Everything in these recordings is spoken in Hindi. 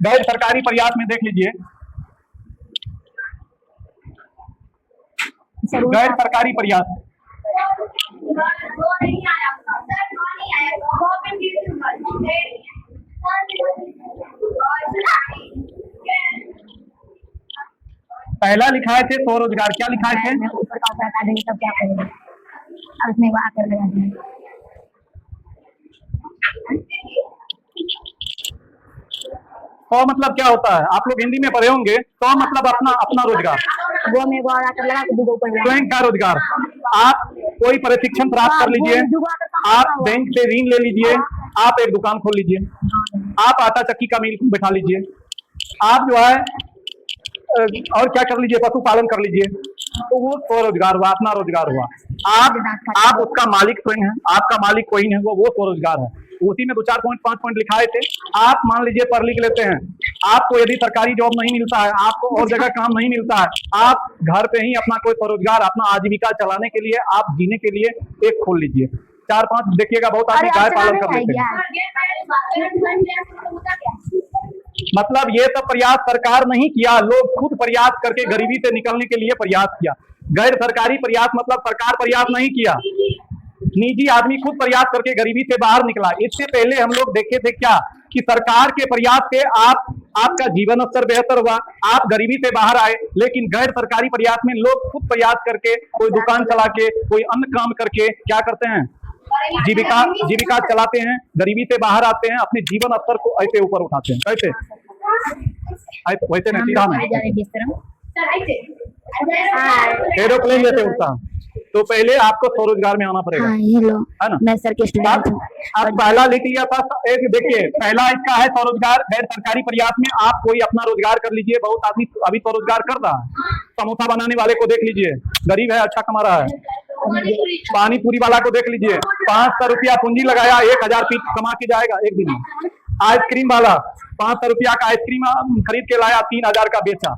गैर सरकारी प्रयास में देख लीजिए, गैर सरकारी प्रयास पहला लिखाए थे स्वरोजगार, क्या लिखाए थे? ऊपर का हटा देंगे तब क्या करेंगे? अब इसमें वो आकर लगा देंगे। तो मतलब क्या होता है, आप लोग हिंदी में पढ़े होंगे। तो मतलब अपना अपना रोजगार, वो में वो आकर लगा के ऊपर स्वयं का रोजगार। आप कोई प्रशिक्षण प्राप्त कर लीजिए, आप बैंक से ऋण ले लीजिए, आप एक दुकान खोल लीजिए, आप आटा चक्की का मिल बैठा लीजिए, आप जो है और क्या कर लीजिए, पशुपालन कर लीजिए, तो वो स्वरोजगार हुआ, अपना रोजगार हुआ। आप उसका मालिक स्वयं है, आपका मालिक कोई नहीं हुआ, वो स्वरोजगार है। उसी में 2 4 पॉइंट 5 पॉइंट लिखाए थे। आप मान लीजिए पढ़ लिख लेते हैं, आपको यदि सरकारी जॉब नहीं मिलता है, आपको और जगह काम नहीं मिलता है, आप घर पे ही अपना कोई स्वरोजगार, अपना आजीविका चलाने के लिए, आप जीने के लिए एक खोल लीजिए। 4 5 देखिएगा, बहुत आदमी गाय पालन कर लेते हैं। मतलब ये सब प्रयास सरकार नहीं किया, लोग खुद प्रयास करके गरीबी से निकलने के लिए प्रयास किया। गैर सरकारी प्रयास मतलब सरकार प्रयास नहीं किया, निजी आदमी खुद प्रयास करके गरीबी से बाहर निकला। इससे पहले हम लोग देखे थे क्या कि सरकार के प्रयास से आपका जीवन स्तर बेहतर हुआ, आप गरीबी से बाहर आए। लेकिन गैर सरकारी प्रयास में लोग खुद प्रयास करके, कोई दुकान चला के, कोई अन्य काम करके क्या करते हैं, जीविका चलाते हैं, गरीबी से बाहर आते हैं, अपने जीवन स्तर को ऐसे ऊपर उठाते हैं। कैसे? वैसे नहीं, सीधा नहीं, एरोप्लेन जैसे उड़ता। तो पहले आपको स्वरोजगार में आना पड़ेगा, है ना? मैं सर के स्टूडेंट हूं। आप पहला लिख लिया था, एक देखिए पहला इसका है स्वरोजगार। गैर सरकारी प्रयास में आप कोई अपना रोजगार कर लीजिए। बहुत आदमी अभी स्वरोजगार कर रहा है। समोसा बनाने वाले को देख लीजिए, गरीब है, अच्छा कमा रहा है। पानी पूरी वाला को देख लीजिए, 500 रुपया पूंजी लगाया, 1000 पीस कमा के जाएगा एक दिन में। आइसक्रीम वाला 500 रुपया का आइसक्रीम खरीद के लाया, 3000 का बेचा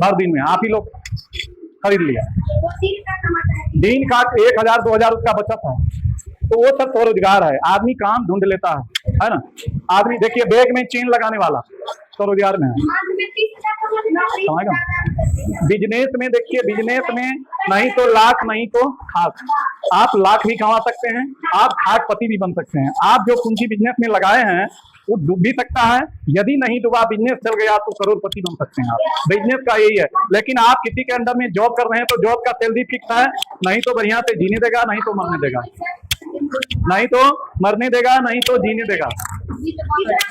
हर दिन में, आप ही लोग खरीद लिया। दिन का 1000 2000 उसका बचत है। तो वो सब स्वरोजगार है। आदमी काम ढूंढ लेता है ना? आदमी देखिए बैग में चेन लगाने वाला स्वरोजगार में है। बिजनेस में देखिए, बिजनेस में नहीं तो लाख, नहीं तो खाक। आप लाख भी कमा सकते हैं, आप खाकपति भी बन सकते हैं। आप जो पूंजी बिजनेस में लगाए हैं वो डूब भी सकता है, यदि नहीं डूबा, बिजनेस चल गया तो करोड़पति बन सकते हैं आप। बिजनेस का यही है। लेकिन आप किसी के अंडर में जॉब कर रहे हैं तो जॉब का सैलरी फिक्स है, नहीं तो बढ़िया से जीने देगा, नहीं तो मरने देगा, नहीं तो मरने देगा, नहीं तो जीने देगा,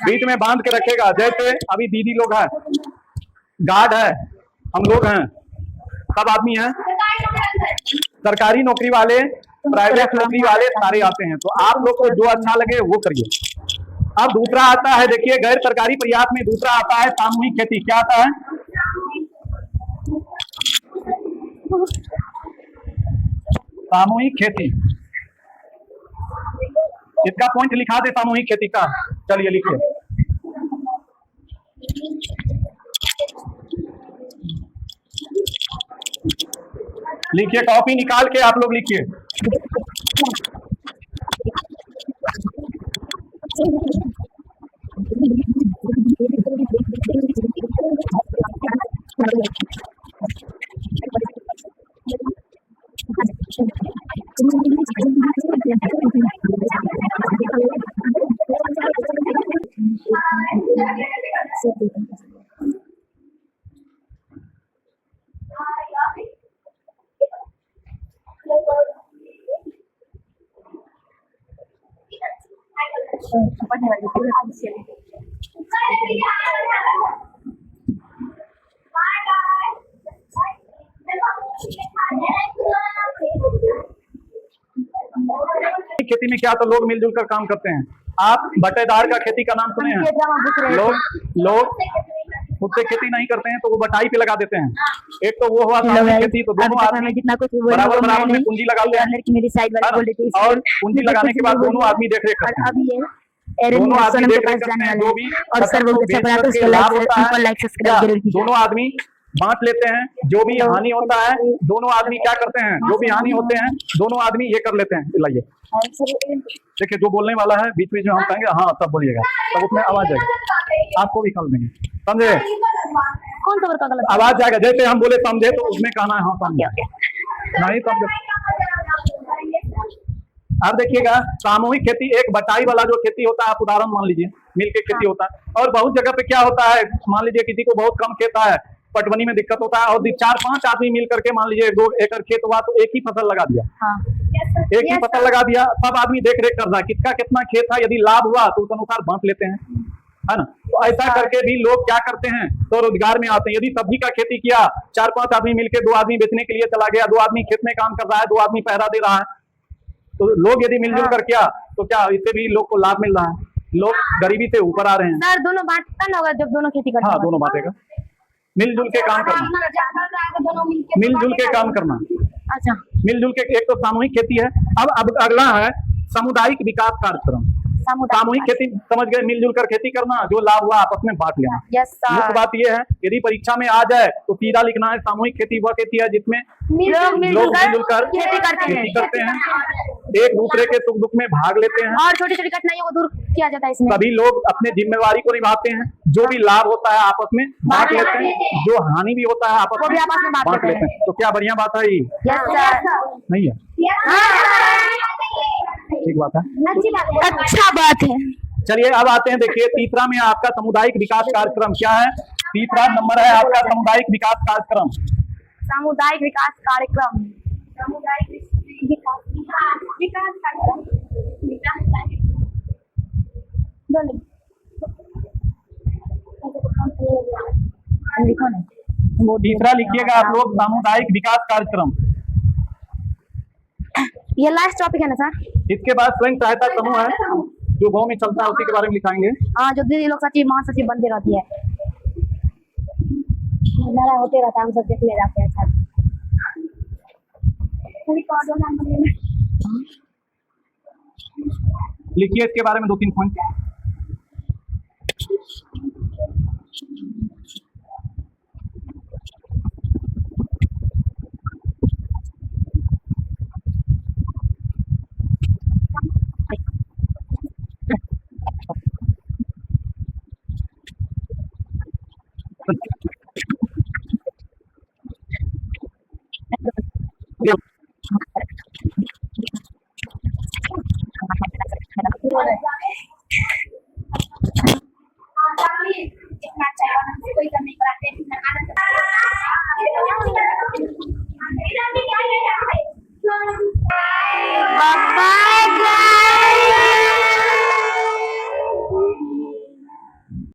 बीच में बांध के रखेगा। जैसे अभी दीदी लोग हैं, गार्ड है, हम लोग हैं, सब आदमी हैं, सरकारी नौकरी वाले, प्राइवेट नौकरी वाले सारे आते हैं। तो आप लोग को जो अच्छा लगे वो करिए। अब दूसरा आता है, देखिए गैर सरकारी प्रयास में दूसरा आता है सामूहिक खेती। क्या आता है? सामूहिक खेती। इसका पॉइंट लिखा दे सामूहिक खेती का। चलिए लिखिए, लिखिए, कॉपी निकाल के आप लोग लिखिए। खेती में क्या तो लोग मिलजुल कर काम करते हैं। आप बटेदार का खेती का नाम सुने हैं? लोग खुद से खेती नहीं करते हैं तो वो बटाई पे लगा देते हैं। एक तो वो हुआ सामूहिक खेती, तो दोनों आदमी जितना कुछ बराबर बराबर में पूंजी लगाते हैं, और पूंजी लगाने के बाद दोनों आदमी देख रेख करते हैं। दोनों आदमी देख रेख करते हैं, जो भी और सर बहुत अच्छा बना तो उसको लाइक सब्सक्राइब जरूर कीजिए। दोनों आदमी बांट लेते हैं। जो भी हानि होता है दोनों आदमी क्या करते हैं, जो भी हानि होते हैं दोनों आदमी ये कर लेते हैं। लाइए देखिए, जो बोलने वाला है बीच बीच में हम कहेंगे हाँ तब बोलिएगा, तब उसमें आवाज आएगी, आपको भी खोल देंगे, समझे? कौन सा का गलत? आवाज आएगा, जैसे हम बोले समझे तो उसमें कहना है हाँ समझे, नहीं समझे। अब देखिएगा, सामूहिक खेती, एक बटाई वाला जो खेती होता है, आप उदाहरण मान लीजिए, मिलके खेती होता है। और बहुत जगह पे क्या होता है, मान लीजिए किसी को बहुत कम खेत है, पटवनी में दिक्कत होता है, और 4-5 आदमी मिल करके मान लीजिए 2 एकड़ खेत हुआ तो एक ही फसल लगा दिया। एक ही फसल लगा दिया, सब आदमी देख रेख कर रहा है, किसका कितना खेत है, यदि लाभ हुआ तो उस अनुसार बांट लेते हैं, है ना। तो ऐसा करके भी लोग क्या करते हैं, तो रोजगार में आते हैं। यदि सब्जी का खेती किया, 4-5 आदमी मिलकर 2 आदमी बेचने के लिए चला गया, 2 आदमी खेत में काम कर रहा है, 2 आदमी पहरा दे रहा है, तो लोग यदि मिलजुल कर किया तो क्या इससे भी लोग को लाभ मिल रहा है, लोग गरीबी से ऊपर आ रहे हैं। सर दोनों बांटता ना होगा जब दोनों खेती करते हाँ, दोनों बांटेगा, मिलजुल के काम करना, मिलजुल के काम करना। अच्छा, मिलजुल के, एक तो सामूहिक खेती है। अब अगला है सामुदायिक विकास कार्यक्रम। सामूहिक खेती समझ गए, मिलजुल कर खेती करना, जो लाभ हुआ आपस में बांट लेना। Yes sir. मुख्य बात यह है, यदि परीक्षा में आ जाए तो सीधा लिखना है सामूहिक खेती वह खेती है जिसमें लोग मिलजुल कर खेती करते हैं, एक दूसरे के सुख दुख में भाग लेते हैं, और छोटी छोटी कठिनाइयों को दूर किया जाता है इसमें। सभी लोग अपने जिम्मेवारी को निभाते हैं, जो भी लाभ होता है आपस में बांट लेते हैं, जो हानि भी होता है आपस में बांट लेते हैं। तो क्या बढ़िया बात है ये? नहीं है, ठीक बात है, अच्छा बात है। चलिए अब आते हैं, देखिए तीसरा में आपका सामुदायिक विकास कार्यक्रम क्या है। तीसरा नंबर है आपका सामुदायिक विकास कार्यक्रम। सामुदायिक विकास कार्यक्रम, सामुदायिक विकास कार्यक्रम, लिखो ना, तीसरा लिखिएगा आप लोग, सामुदायिक विकास कार्यक्रम। ये लास्ट टॉपिक है ना सर? इसके बाद स्वयं सहायता समूह है जो गांव में चलता है, उसी के बारे में लिखाएंगे। हाँ, जो दीदी लोग सचिव महासचिव बनते रहती है, होते रहता है, हम सब देख ले जाते हैं। अच्छा, लिखिए इसके बारे में 2-3 पॉइंट। इतना अच्छा कोई करने